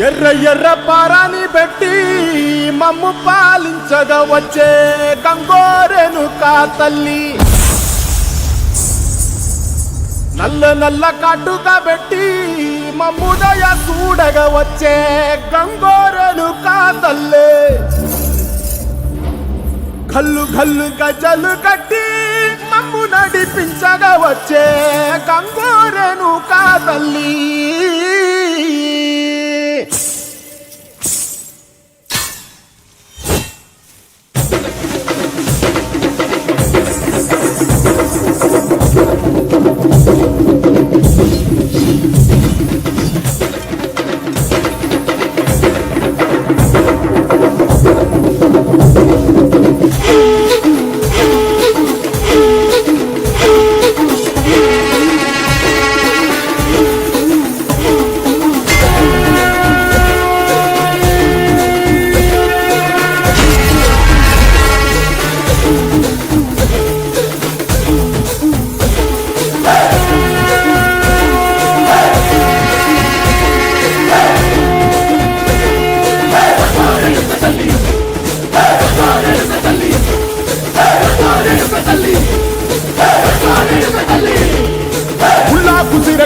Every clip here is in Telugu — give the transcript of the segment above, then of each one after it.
ఎర్ర ఎర్ర పారాని పెట్టి మమ్ము పాలించగా వచ్చే గంగోరేణుకా తల్లి, నల్ల నల్ల కాటుగా పెట్టి మమ్ముదయ చూడగా వచ్చే గంగోరేణుకా తల్లి, గల్లు గల్లు గజలు కట్టి మమ్ము నడిపించగా వచ్చే గంగోరేణుకా తల్లి.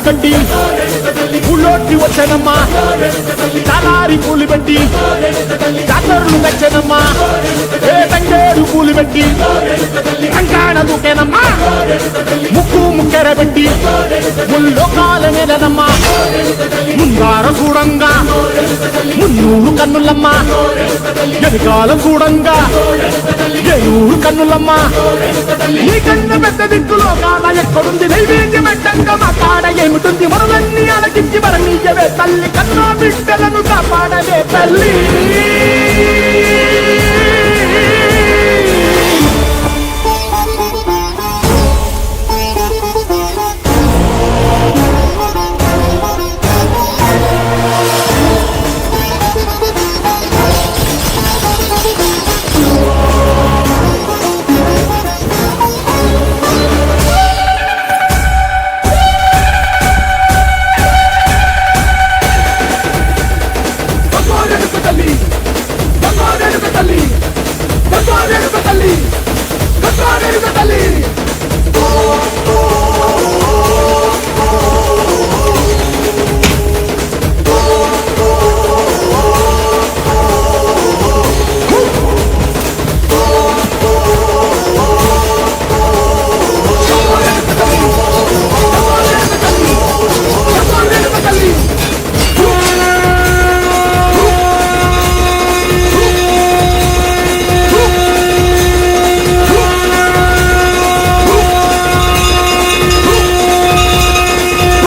గడ్డి పుల్లోటి వచ్చనమ్మా, చాలారి పూలు పెట్టి జాతరలు నచ్చనమ్మా, ఏ తంగేరు పూలు పెట్టి కంకాణ దూకేనమ్మా, ముక్కు ముక్కెర పెట్టి ముల్లోకాల నేలనమ్మా, ముందార చూడంగా మున్నూరు కన్నులమ్మా, ఎనకాల చూడంగా ఏనూరు కన్నులమ్మా, ఈ కన్ను పెద్ద దిక్కులో కాల ఎక్కడుంది నైవేద్యం పెట్టంగా మా కాడ ఏమిటుంది, మనలన్నీ అలకించి మరణీయవే తల్లి, కన్నా బిడ్డలను కాపాడవే తల్లి.